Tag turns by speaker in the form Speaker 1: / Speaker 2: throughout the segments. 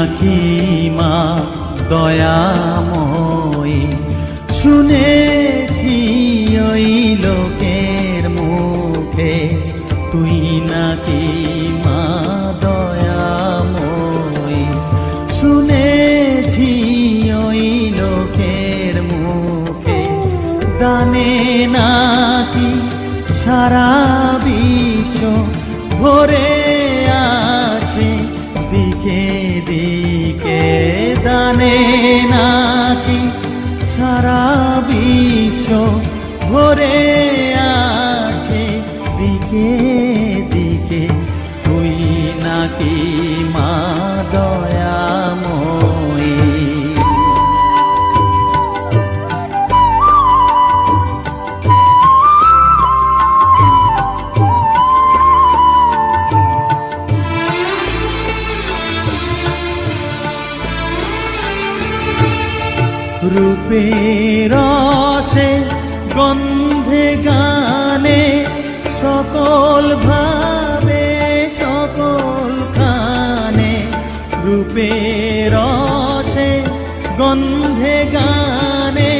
Speaker 1: নাকি মা দয়াময়ী, শুনেছি ওই লোকের মুখে তুই নাকি মা দয়াময়ী, শুনেছি ওই লোকের মুখে দানে নাকি সারা বিশ্ব ভরে আছে দিকে দিকে, দানে নাকি সারা বিশ্ব ভরে আছে দিকে দিকে, তুই নাকি মা দয়াময়ী। রূপের রসে গন্ধে গানে সকল ভাবে সকল খানে, রূপের রসে গন্ধে গানে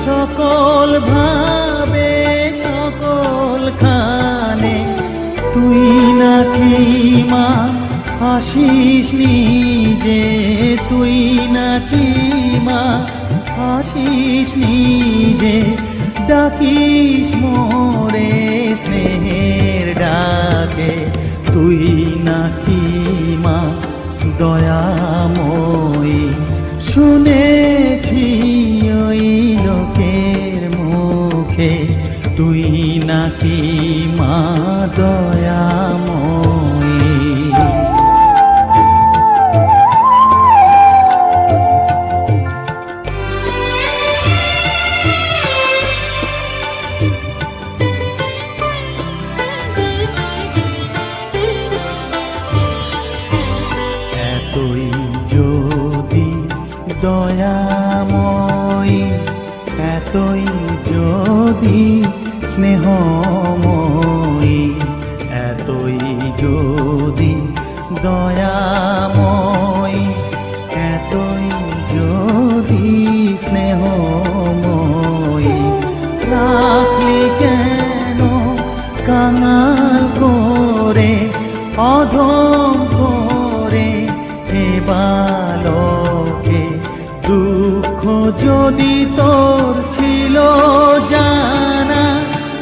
Speaker 1: সকল ভাবে সকল খানে, তুই নাকি মা হাসিস নিজে, তুই নাকি মা হাসিস নিজে, ডাকিস মোরে স্নেহের ডাকে, তুই নাকি মা দয়াময়ী, শুনেছি ওই লোকের মুখে তুই নাকি মা দয়াময়ী। দয়াময়ী, এতই যদি স্নেহময়ী, এতই যদি দয়াময়ী, এতই যদি স্নেহময়ী, রাখলি কেন কাঙাল করে অধম করে হে বালকে, দুঃখ যদি তোর ছিল জানা,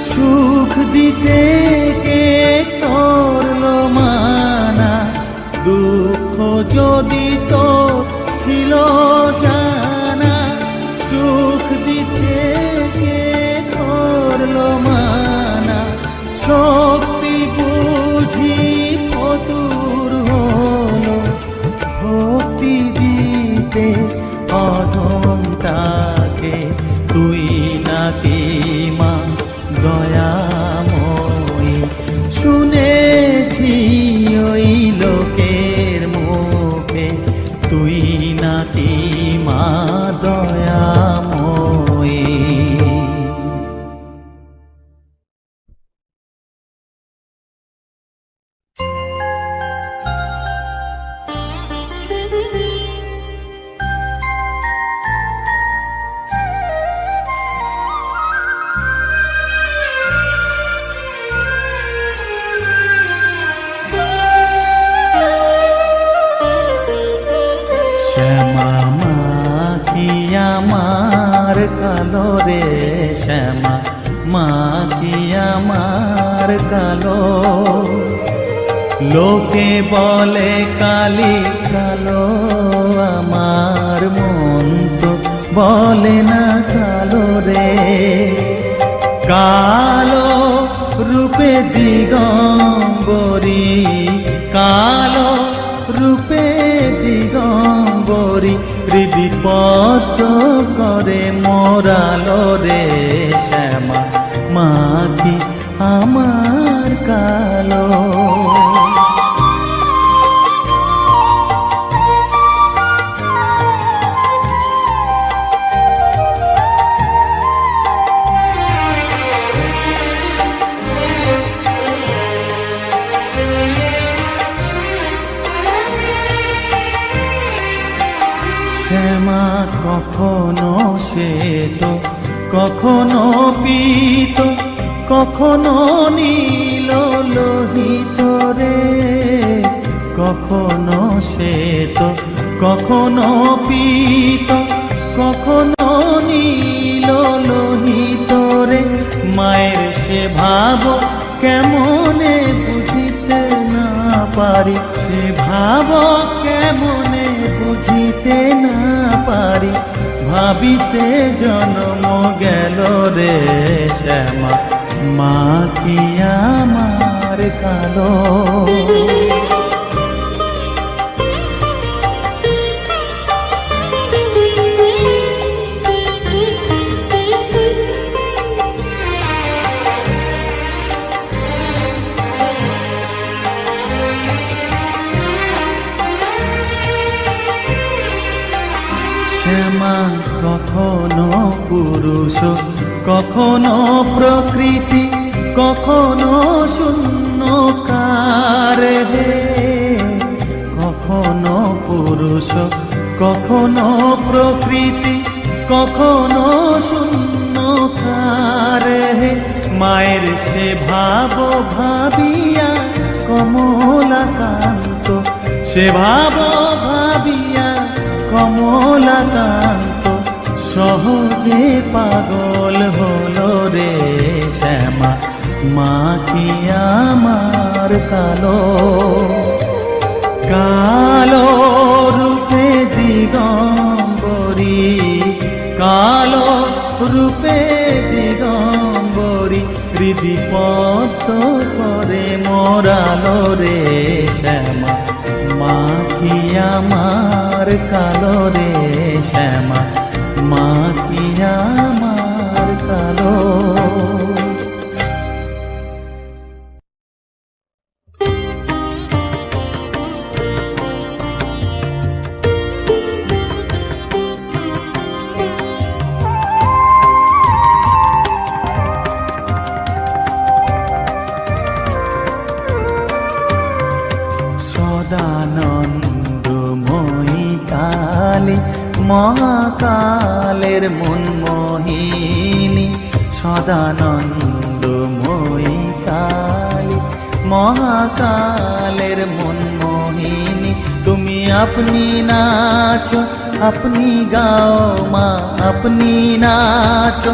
Speaker 1: সুখ দিতে কে করলো মানা, দুঃখ যদি তোর ছিল জানা, সুখ দিতে কে করলো মানা, শক্তি বুঝি ফতুর হলো ভক্তি দিতে অধমটাকে, তুই নাকি মা দয়াময়ী, শুনেছি ওই লোকের মুখে তুই নাকি মা দয়াময়ী। আমার কালো রে শ্যামা মা কি আমার কালো, লোকে বলে কালি কালো, আমার মন তো বলে না কালো রে, কালো রূপে দিগম্বরী, কালো রূপে দিগম্বরী, হৃদিপদ্ম করে মোরালো রে শ্যামা মা কি আমার কালো। শ্যামা কখনো শ্বেত, কখনো পীত, কখনো নীল লোহিত রে। কখনো শ্বেত, কখনো পীত, কখনো নীল লোহিত রে। মায়ের সে ভাব কেমনে বুঝিতে না পারি, সে ভাব কেমনে বুঝিতে না পারি। ভাবিতে জন্ম গেল রে শ্যামা, মা কি আমার কালো। শ্যামা কখনো পুরুষ, কখনো প্রকৃতি, কখনো শূন্যকার হে। কখনো পুরুষ, কখনো প্রকৃতি, কখনো শূন্যকার হে। মায়ের সে ভাব ভাবিয়া কমলাকান্ত, সে ভাব ভাবিয়া কমলাকান্ত সহজে পাগল হলো রে শ্যামা, মা কি আমার কালো। কালো রূপে দিগম্বরী, কালো রূপে দিগম্বরী, হৃদি পদ্ম করে মোরালো রে শ্যামা, মা কি আমার কালো রে শ্যামা, মা কি আমার কালো। সদানন্দময়ী কালী মহাকালের মনমোহিনী, সদানন্দময়ী কালী মহাকালের মনমোহিনী। তুমি আপনি নাচো, আপনি গাও মা, আপনি নাচো,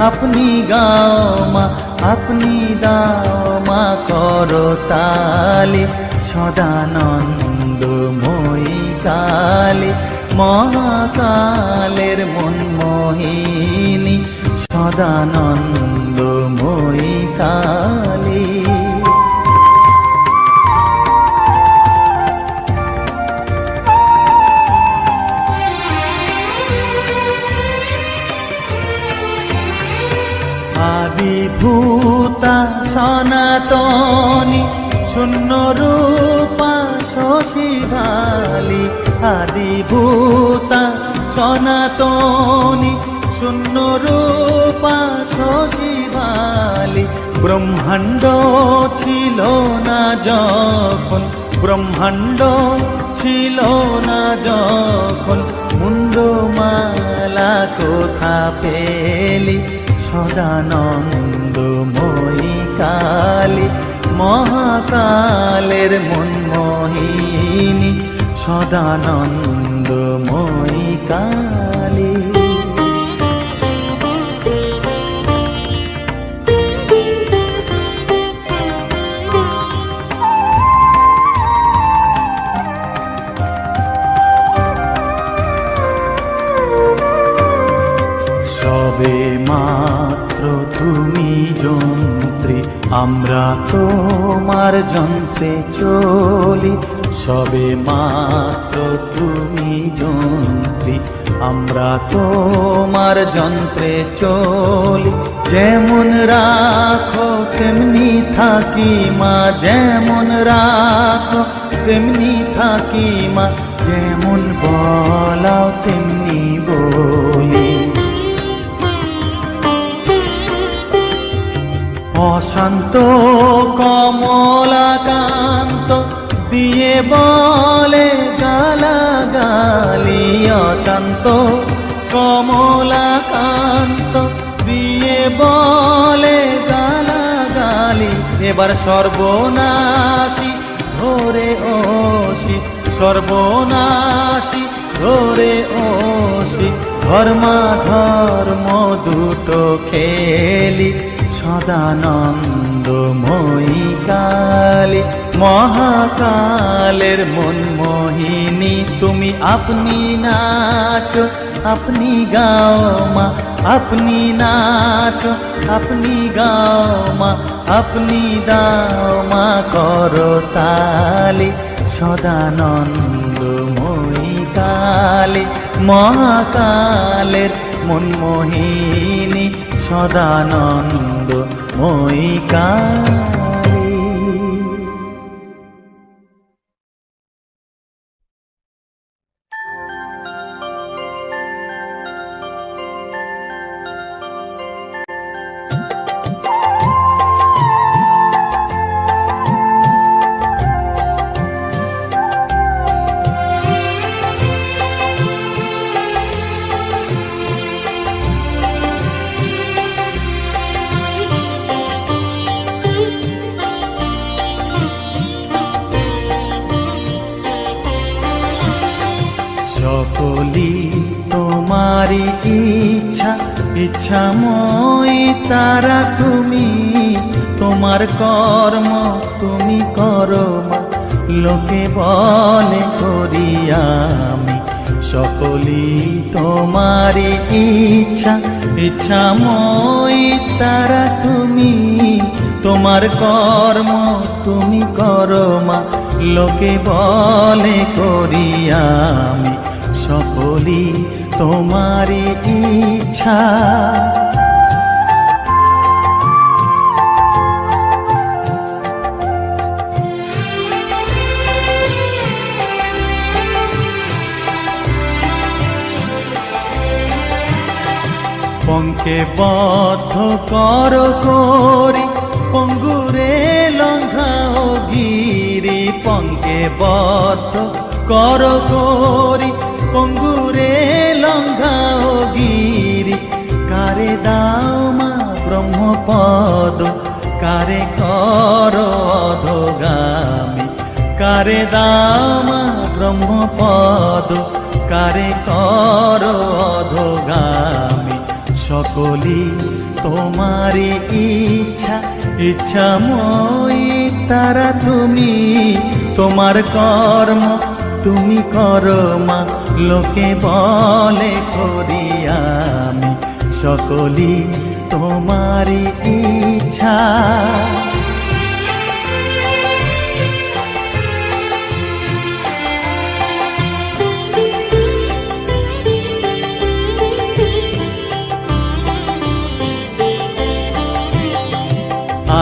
Speaker 1: আপনি গাও মা, আপনি দাও মা করতালি। সদানন্দময়ী কালী মহাকালের মনমোহিনী, সদানন্দময়ী কালী। আদিভূতা সনাতনী শূন্য রূপা শশীভালি, আদিভূতা সনাতনী শূন্য রূপা শশীভালি। ব্রহ্মাণ্ড ছিল না যখন, ব্রহ্মাণ্ড ছিল না যখন, মুন্ডমালা কোথা পেলি। সদানন্দময়ী কালী মহাকালের মনমোহিনী, সদানন্দময়ী কালী। সবে মাত্র তুমি যন্ত্রী, আমরা তোমার যন্ত্রে চলি। সবে মাত্র তুমি যন্ত্রী, আমরা তোমার যন্ত্রে চলি। যেমন রাখো তেমনি থাকি মা, যেমন রাখো তেমনি থাকি মা, যেমন বলাও তেমনি বলি। অশান্ত কমলাকান্ত দিয়ে বলে গালাগালি, অশান্ত কমলাকান্ত দিয়ে বলে গালাগালি। এবার সর্বনাশী ধরে ওসি, সর্বনাশী ধরে ওসি, ধর্মাধর্ম দুটো খেলি সদানন্দময়ী কালী। মহাকালের মনমোহিনী তুমি, আপনি নাচো আপনি গাও মা, আপনি নাচো আপনি গাও মা, আপনি দাও মা করতালি। সদানন্দময়ী কালী, মহাকালের মনমোহিনী সদানন্দময়ী কালী। সকলি তোমারি ইচ্ছা, ইচ্ছাময়ী তারা তুমি। তোমার কর্ম তুমি করো মা, লোকে বলে করি আমি। সকলি তোমারি ইচ্ছা, ইচ্ছাময়ী তারা তুমি। তোমার কর্ম তুমি করো মা, লোকে বলে করি আমি। সকলি তোমারি ইচ্ছা। পঙ্কে বদ্ধ কর করি, পঙ্গুরে লঙ্ঘাও গিরি। পঙ্কে বদ্ধ কর করি, পঙ্গুরে লঙ্ঘাও গিরি। কারে দাও মা ব্রহ্মপদ, কারে কর অধোগামী। কারে দাও মা ব্রহ্মপদ, কারে কর অধোগামী। সকলি তোমারি ইচ্ছা, ইচ্ছাময়ী তারা তুমি। তোমার কর্ম তুমি করো মা, লোকে বলে করি আমি। সকলি তোমারি ইচ্ছা।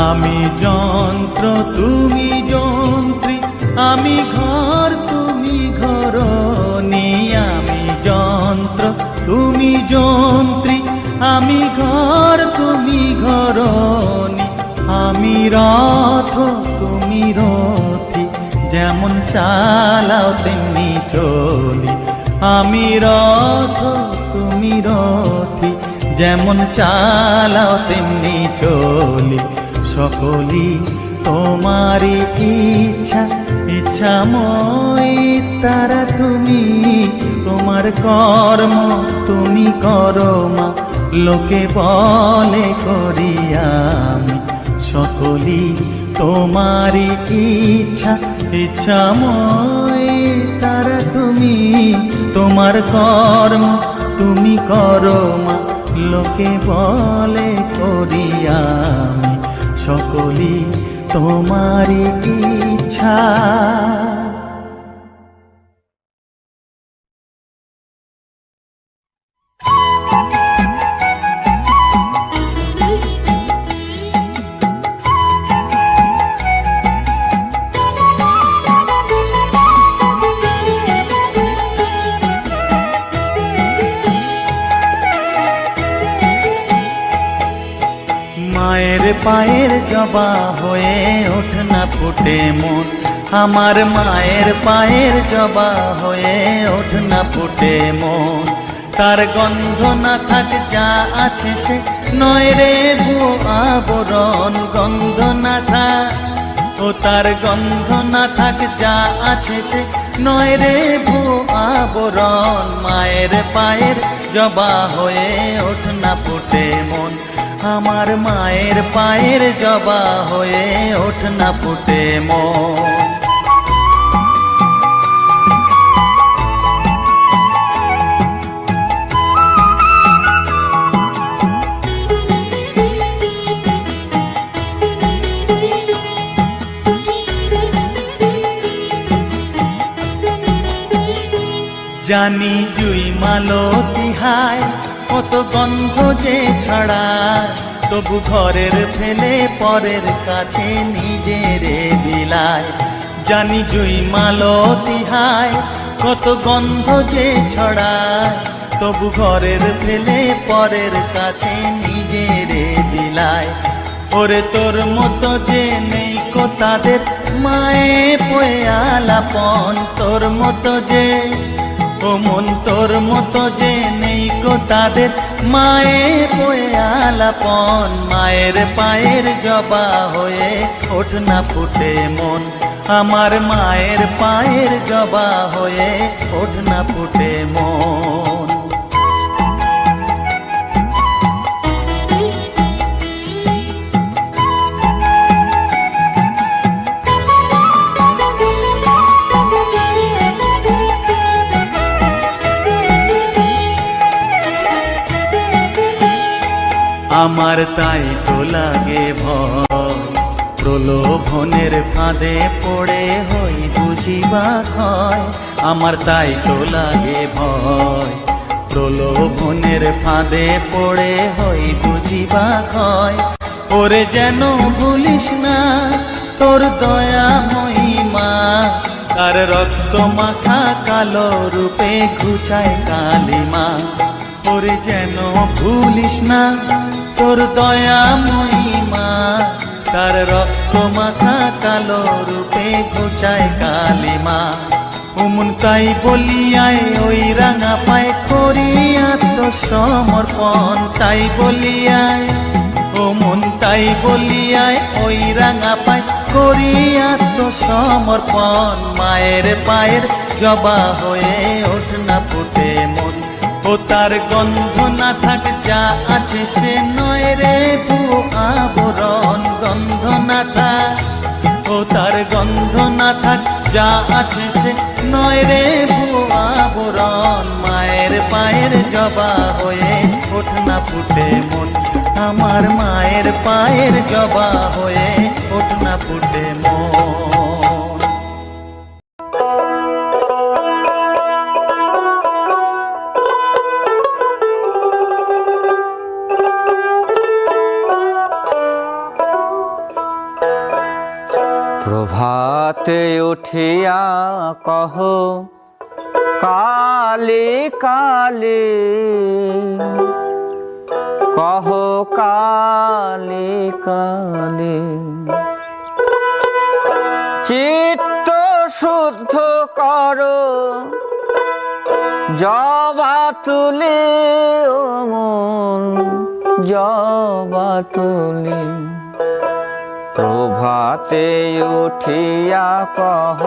Speaker 1: আমি যন্ত্র তুমি যন্ত্রী, আমি ঘর তুমি ঘরণী। আমি যন্ত্র তুমি যন্ত্রী, আমি ঘর তুমি ঘরণী। আমি রথ তুমি রথী, যেমন চালাও তেমনি চলি। আমি রথ তুমি রথী, যেমন চালাও তেমনি চলি। সকলি তোমারি ইচ্ছা, ইচ্ছাময়ী তারা তুমি। তোমার কর্ম তুমি করো মা, লোকে বলে করি আমি। সকলি তোমারি ইচ্ছা, ইচ্ছাময়ী তারা তুমি। তোমার কর্ম তুমি করো মা, লোকে বলে করি আমি। সকলি তোমারি ইচ্ছা। মায়ের পায়ের জবা হয়ে ওঠ না ফুটে মন, আমার মায়ের পায়ের জবা হয়ে ওঠ না ফুটে মন, তার গন্ধ না থাক যা আছে সে নয় রে ভুয়ো আবরণ, গন্ধ না থাক ও তার গন্ধ না থাক যা আছে সে নয় রে ভুয়ো আবরণ। মায়ের পায়ের জবা হয়ে ওঠ না ফুটে মন, আমার মায়ের পায়ের জবা হয়ে ওঠ না ফুটে মন। জানি জুই মালতী হায় কত গন্ধ যে ছড়ায়, তবু ঘরের ফেলে পরের কাছে নিজেরে বিলায়। জানি জুই মালতী হায় কত গন্ধ যে ছড়ায়, তবু ঘরের ফেলে পরের কাছে নিজেরে বিলায়। ওরে তোর মতো যে নেই কো তাদের মায়ে পয়ে আলাপন, তোর মতো যে ও মন তোর মতো যে নেই গো তাদের মায়ে পয়ে আলাপন। মায়ের পায়ের জবা হয়ে ওঠ না ফুটে মন, আমার মায়ের পায়ের জবা হয়ে ওঠ না ফুটে মন। আমার তাই তো লাগে ভয়, প্রলোভনের ফাঁদে পড়ে হই বুঝিবা ক্ষয়। আমার তাই তো লাগে ভয়, প্রলোভনের ফাঁদে পড়ে হই বুঝিবা ক্ষয়। ওরে যেন ভুলিস না তোর দয়া মহিমা, তার রক্ত মাখা কালো রূপে ঘুচায় কালিমা। ওরে যেন ভুলিস না তোর দয়া মহিমা, তার রক্ত মাখা কালো রূপে ঘুচায় কালিমা। উমন তাই বলিয়ায় ওই রাঙা পায় করি আত্মসমর্পণ, তাই বলিয়ায় ও মন তাই বলিয়ায় ওই রাঙা পায় করি আত্মসমর্পণ। মায়ের পায়ের জবা হয়ে ওঠ না ফুটে মন, ও তার গন্ধ না থাক যা আছে সে নয় রে ভুয়ো আবরণ, গন্ধ না থাক ও তার গন্ধ না থাক যা আছে সে নয় রে ভুয়ো আবরণ। মায়ের পায়ের জবা হয়ে ওঠ না ফুটে মন, আমার মায়ের পায়ের জবা হয়ে ওঠ না ফুটে মন।
Speaker 2: প্রভাতে উঠিয়া কহ কালে কালে, কহ কালে কালে। চিত্ত শুদ্ধ করো জবা তুলে ও মন জবা তুলে। প্রভাতে উঠিয়া কহ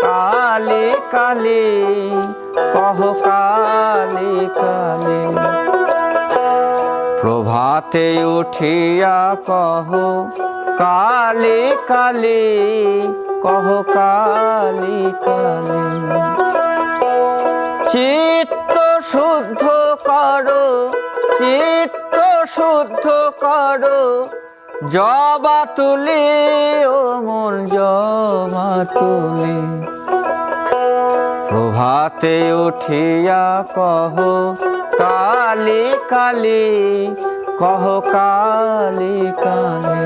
Speaker 2: কালে কালে, কহ কালে কালে। প্রভাতে উঠিয়া কহ কালে কালে, কহ কালে কালে। চিত্ত শুদ্ধ করো, চিত্ত শুদ্ধ করো জবা তুলে ও মন জবা তুলে। প্রভাতে উঠিয়া কহ কালে কালে, কহ কালে কালে।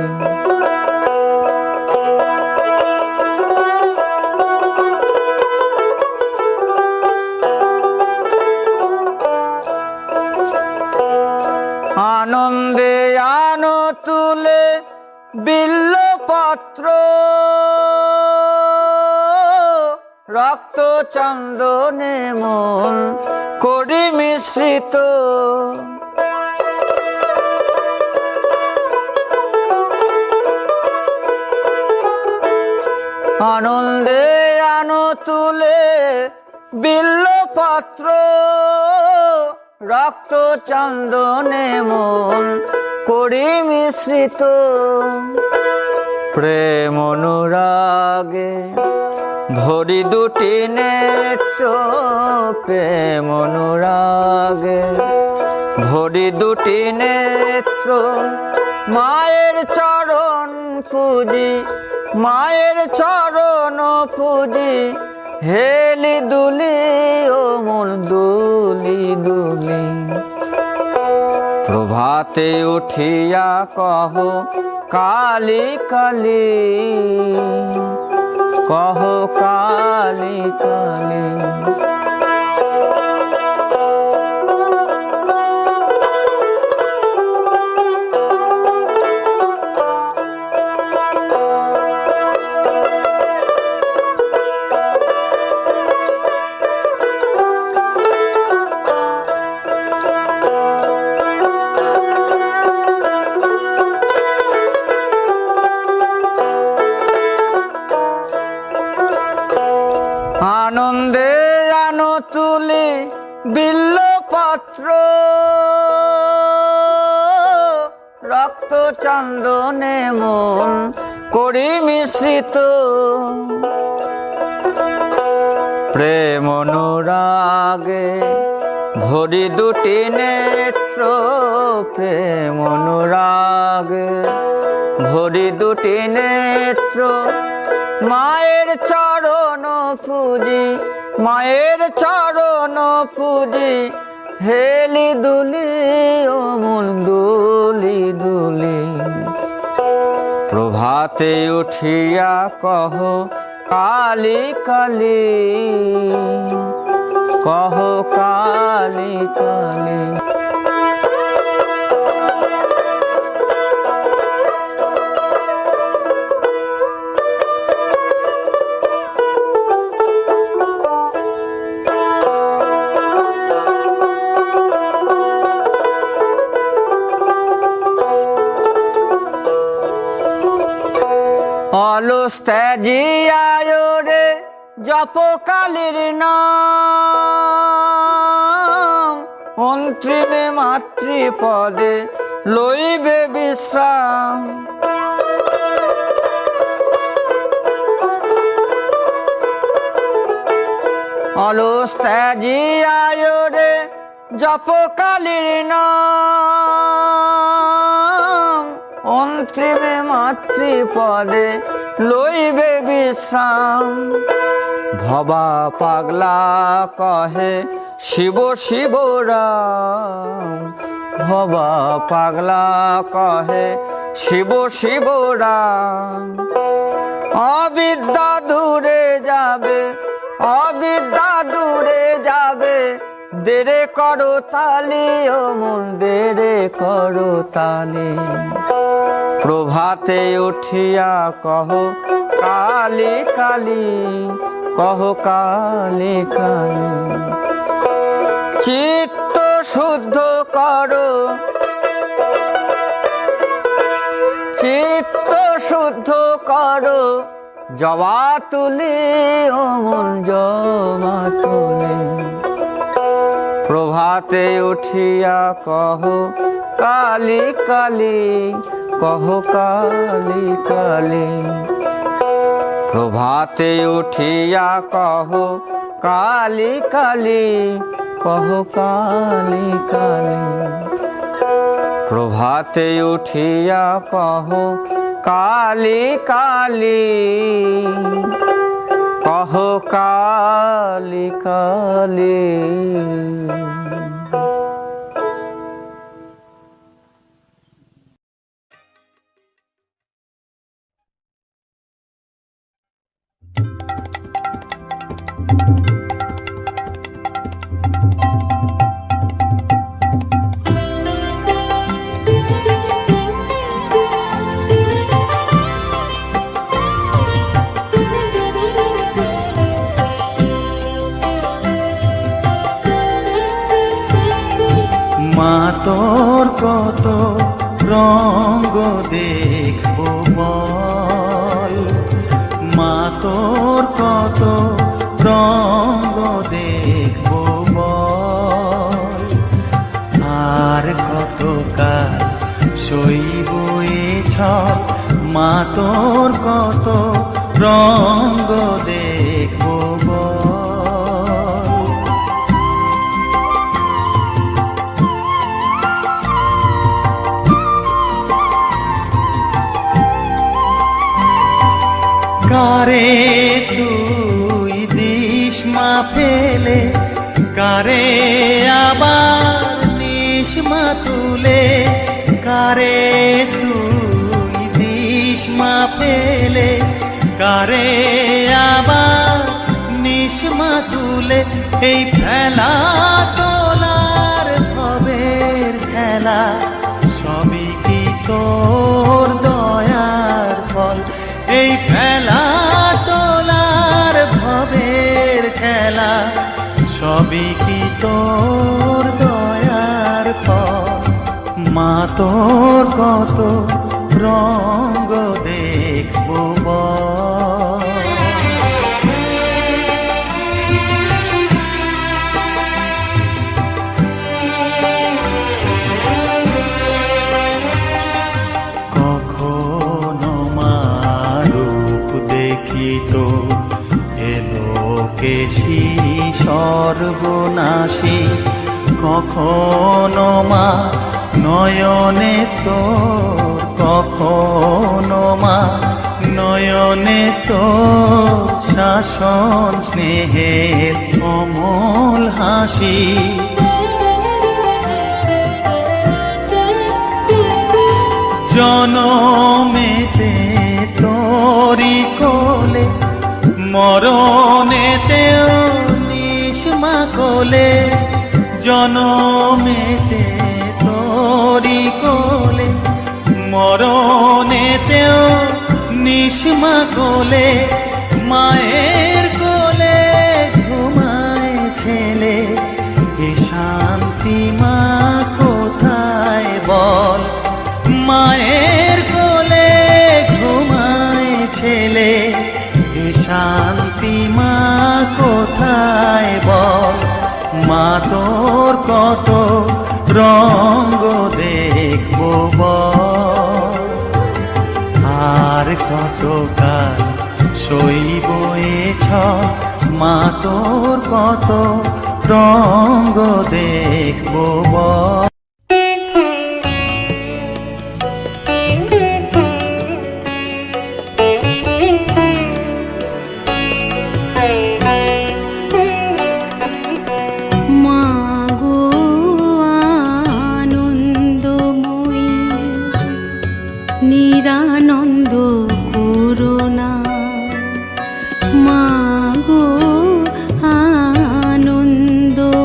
Speaker 2: আনন্দে আনো তুলে বিল্লপত্র, রক্ত চন্দনে মন করি মিশ্রিত। আনন্দে আনো তুলে বিল্লপত্র, রক্ত চন্দনে মন করি মিশ্রিত। প্রেম অনুরাগে ভরি দুটি নেত্র, প্রেম অনুরাগে ভরি দুটি নেত্র। মায়ের চরণ পুজি, মায়ের চরণ পুজি, হেলি দুলি ও মন দুলি দুলি। প্রভাতে উঠিয়া কহ কালী কালী, কহ কালী কালী। আনন্দে আনো তুলি বিল্লপত্র, রক্ত চন্দনে মন করি মিশ্রিত। প্রেম অনুরাগে ভরি দুটি নেত্র, প্রেম অনুরাগে ভরি দুটি নেত্র। মায়ের চরণ পুজি, মায়ের চরণ পুজি, হেলি দুলি ও মন দুলি দুলি। প্রভাতে উঠিয়া কহ কালী কালী, কহ কালী কালী। অলস ত্যাজিয়ায় রে জপ কালীর নাম, অন্তিমে মাতৃপদে লইবে বিশ্রাম। অলস ত্যাজিয়ায় রে জপ কালীর নাম, অন্তিমে মাতৃপদে লইবে বিশ্রাম। ভবা পাগলা কহে শিব শিব রাম, ভবা পাগলা কহে শিব শিব রাম। অবিদ্যা দূরে যাবে, অবিদ্যা দূরে যাবে, দেরে করো তালি ও মন দেরে করো তালি। প্রভাতে উঠিয়া কহ কালী কালী, কহ কালী কালী। চিত্ত শুদ্ধ করো, চিত্ত শুদ্ধ করো, জবা তুলি ও মন জবা তুলি। প্রভাতে উঠিয়া কহ কালী কালী, কহ কালী কালী। প্রভাতে উঠিয়া কহ কালী কালী, কহ কালী কালী। প্রভাতে উঠিয়া কহ কালী কালী, কহ কালী কালী।
Speaker 1: মা তোর কত রঙ্গ দেখবো বল, মা তোর কত রঙ্গ দেখবো বল, আর কত কাল সইব এ ছল, মা তোর কত রঙ্গ দেখবো বল। কারে তুই দিস মা ফেলে, কারে আবার নিস মা তুলে, কারে তুই দিস মা ফেলে, কারে আবার নিস মা তুলে, এই ফেলা তোলার ভবের খেলা সবই কি তোর দয়ার ফল, এই ফেলা তোলার ভবের খেলা সবই কি তোর দয়ার ফল, মা তোর কত রঙ্গ দেখবো বল। কখনো মা রূপ দেখি তো এলো কেশি সর্বনাশী, কখনো মা নয়নে তোর, কখনো মা নয়নে তোর শাসন স্নেহের অমল হাসি, জনমেতে তোরি কোলে, মরণেতেও নিস মা কোলে, জনমেতে তোরি কোলে, মরণেতেও নিস মা কোলে, মায়ের কোলে ঘুমায় ছেলে, এ শান্তি মা কোথায় বল, মায়ের কোলে ঘুমায় ছেলে, এ শান্তি মা কোথায় বল, মা তোর কত রঙ্গ দেখবো বল, আর কত কাল সইব এ ছল, মা তোর কত রঙ্গ দেখবো বল।
Speaker 3: নিরানন্দ করুণা, মাগো আনন্দময়ী,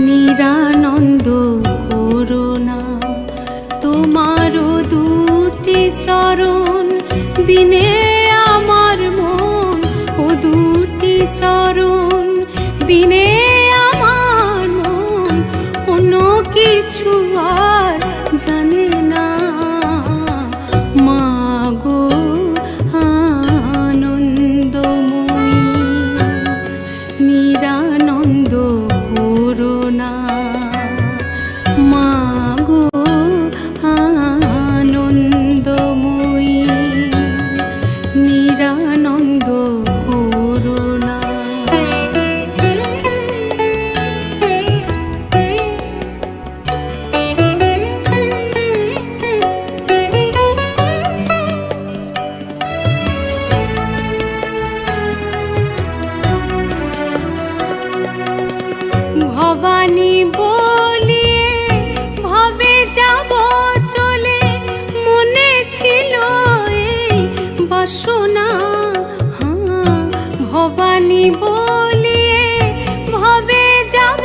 Speaker 3: নিরানন্দ করুণা, তোমার দুটি চরণ বিনে আমার মন, ও দুটি চরণ বিনে আমার মন অন্য কিছু আর জানে না, মাগো আনন্দময়ী, নিরানন্দ করুণা, মাগো আনন্দময়ী, নিরানন্দ করুণা। ভবানী বলিয়ে ভবে যাব চলে, মনে ছিল এই বাসনা, ভবানী বলিয়ে ভবে যাব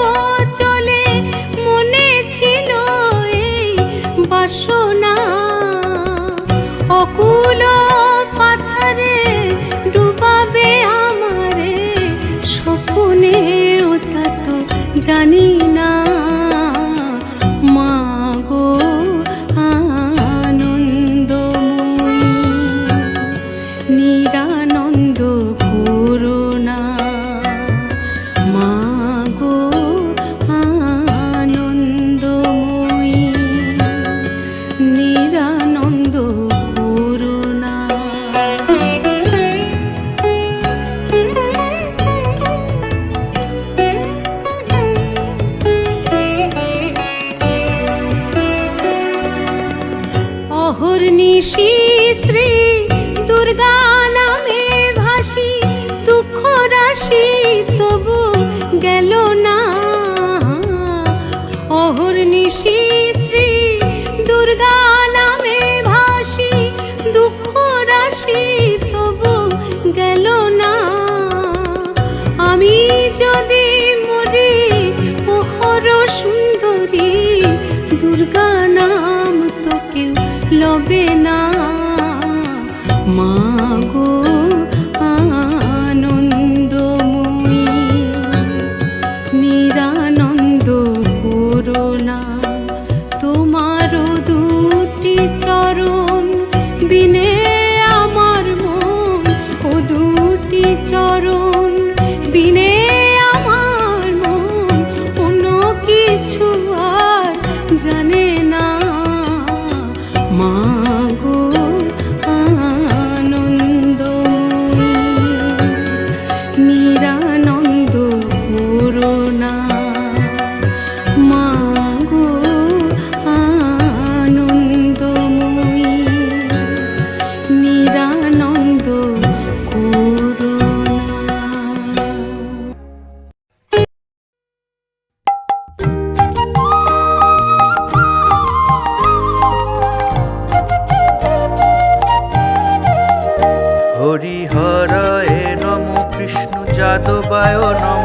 Speaker 3: চলে, মনে ছিল এই বাসনা, অকুল পাথারে ডুবাবে আমারে স্বপ্নে, ওটা তো জানি না। নিশি শ্রী দুর্গা নামে ভাসি, দুঃখ রাশি তবু গেল না। অহর্নিশি শ্রী দুর্গা নামে ভাসি, দুঃখ রাশি তবু গেল না। আমি যদি মরি ওহর সুন্দরী, দুর্গা নাম তো কেউ লবে না। মা গো আনন্দময়ী, নিরানন্দ করুণা, তোমারও দুটি চরণ বিনে আমার মন, ও দুটি চরণ বিনে আমার মন কোনো কিছু আর জানে না। মা গো আনন্দময়ী, নিরানন্দ করুণা, মা গো আনন্দময়ী, নিরানন্দ করুণা।
Speaker 4: হরিহরায় নম, কৃষ্ণ যাদবায় নম,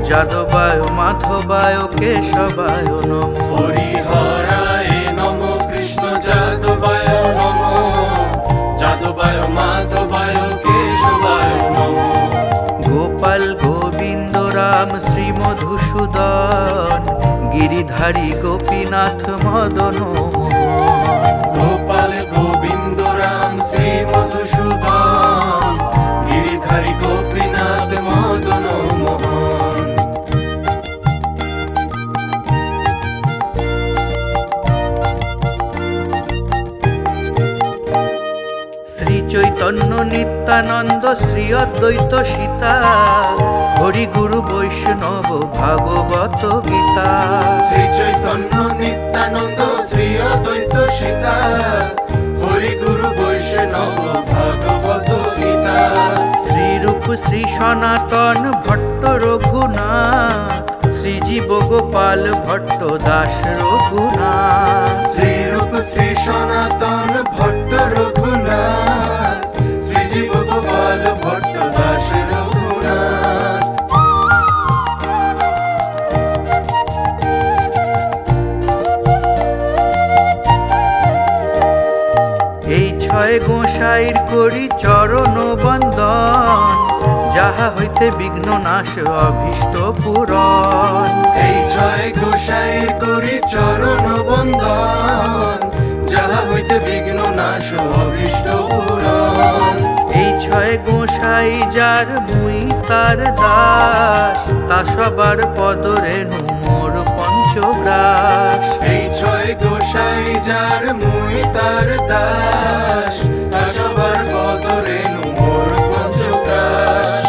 Speaker 4: যাদবায় মাধবায় কেশবায় নম।
Speaker 5: হরিহরায় নম, কৃষ্ণ যাদবায় নম, যাদবায় মাধবায় কেশবায় নম।
Speaker 4: গোপাল গোবিন্দ রাম শ্রী মধুসূদন, গিরিধারী গোপীনাথ মদন মোহন।
Speaker 5: গোপাল গোবিন্দ রাম শ্রী মধুসূদন, গিরিধারী গোপীনাথ মদন মোহন।
Speaker 4: শ্রী চৈতন্য নিত্যানন্দ, শ্রী অদ্বৈত সীতা, হরি গুরু বৈষ্ণব ভাগবত গীতা।
Speaker 5: শ্রী চৈতন্য নিত্যানন্দ, শ্রী অদ্বৈত সীতা, হরি গুরু বৈষ্ণব ভাগবত গীতা।
Speaker 4: শ্রীরূপ শ্রী সনাতন ভট্ট রঘুনাথ, শ্রীজীব গোপাল ভট্ট দাস রঘুনাথ।
Speaker 5: শ্রীরূপ শ্রী সনাতন ভট্ট রঘুনাথ, শ্রীজীব গোপাল ভট্ট দাস রঘুনাথ।
Speaker 4: এই ছয় গোসাইর করি চরণ বন্দন, যাহা হইতে বিঘ্ন নাশ অভীষ্ট পূরণ।
Speaker 5: এই ছয় গোসাইয়ের করি চরণ বন্দন, যাহা হইতে বিঘ্ন নাশ অভীষ্ট পূরণ।
Speaker 4: এই ছয় গোসাই যার মুই তার দাস, তা সবার পদরেণু মোর পঞ্চগ্রাস।
Speaker 5: এই ছয় গোসাই যার মুই তার দাস, তা সবার বদরেণু মোর পঞ্চগ্রাস।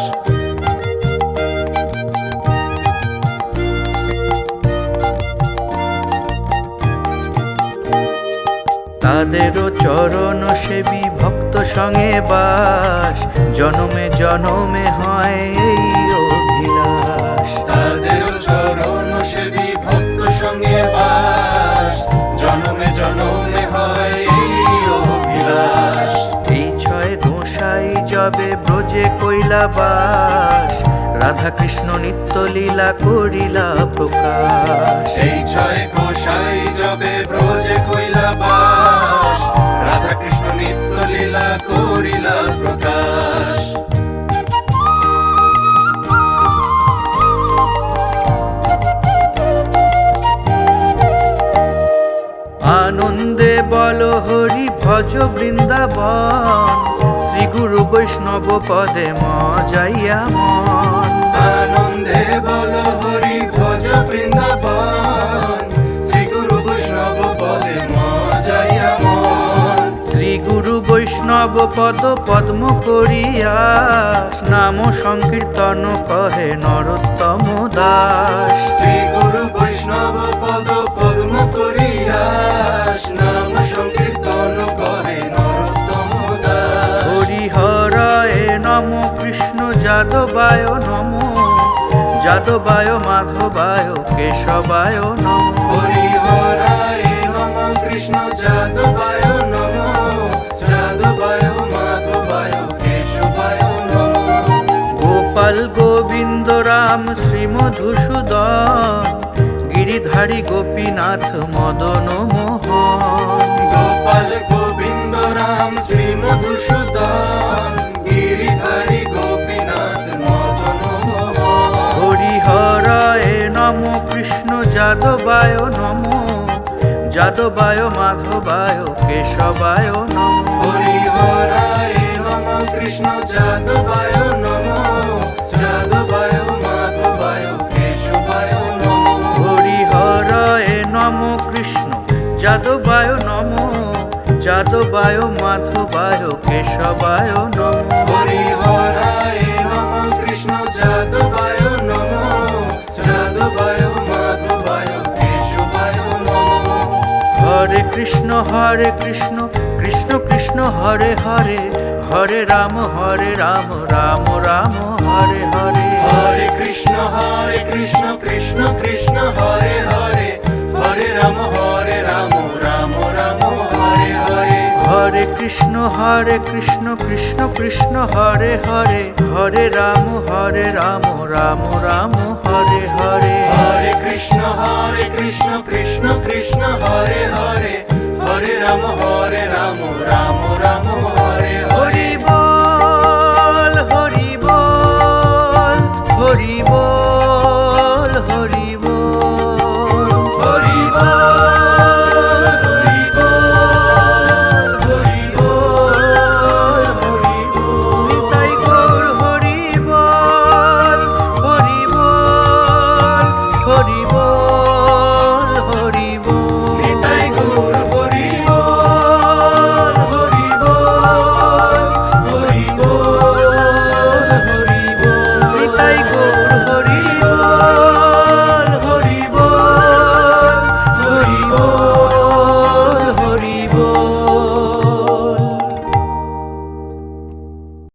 Speaker 4: তাদেরও চরণ সেবী ভক্ত সঙ্গে বাস, জনমে জনমে হয় এই অভিলাষ।
Speaker 5: তাদেরও চরণ সেবী ভক্ত সঙ্গে বাস, জনমে জনমে হয় এই অভিলাষ।
Speaker 4: এই ছয় গোসাই যবে ব্রজে কইলা বাস, রাধা কৃষ্ণ নিত্য লীলা করিলা প্রকাশ।
Speaker 5: এই ছয় গোসাই যবে ব্রজে কইলা বাস, রাধা কৃষ্ণ নিত্য লীলা করিলা প্রকাশ।
Speaker 4: আনন্দে বল হরি ভজ বৃন্দাবন, শ্রী গুরু বৈষ্ণব পদে মজাইয়া মন।
Speaker 5: আনন্দে বল হরি ভজ বৃন্দাবন, শ্রী গুরু বৈষ্ণব পদে মজাইয়া মন।
Speaker 4: শ্রী গুরু বৈষ্ণব পদ পদ্ম করিয়া, নাম সংকীর্তন কহে নরোত্তম দাস।
Speaker 5: শ্রী গুরু বৈষ্ণব পদ পদ্ম করিয়া, নাম সংকীর্তন কহে
Speaker 4: যাদবায় মাধবায় কেশবায় নমঃ
Speaker 5: হরিহরায় নম কৃষ্ণ যাদবায় নম যাদবায় মাধবায় কেশবায় নম
Speaker 4: গোপাল গোবিন্দ রাম শ্রীমধুসূদন গিরিধারী গোপীনাথ মদন মোহন
Speaker 5: গোপাল গোবিন্দ রাম শ্রী মধুসূদন গিরিধারী গোপীনাথ মদন মোহন
Speaker 4: হরিহরায় নম কৃষ্ণ যাদবায় নম যাদবায় মাধবায় কেশবায় নম
Speaker 5: হরিহরায় নম কৃষ্ণ যাদবায় নম যাদবায় মাধবায় কেশবায় নম
Speaker 4: হরিহরায় নম কৃষ্ণ যাদবায় নম যাদবায় মাধবায় কেশবায় নম
Speaker 5: হরিহরায় নম কৃষ্ণ যাদবায় নম যাদবায় মাধবায় কেশবায় নম
Speaker 4: হরে কৃষ্ণ কৃষ্ণ কৃষ্ণ হরে হরে হরে রাম রাম রাম হরে হরে
Speaker 5: হরে কৃষ্ণ কৃষ্ণ কৃষ্ণ হরে হরে হরে রাম রাম রাম হরে হরে
Speaker 4: হরে কৃষ্ণ কৃষ্ণ কৃষ্ণ হরে হরে হরে রাম রাম রাম হরে হরে
Speaker 5: হরে কৃষ্ণ কৃষ্ণ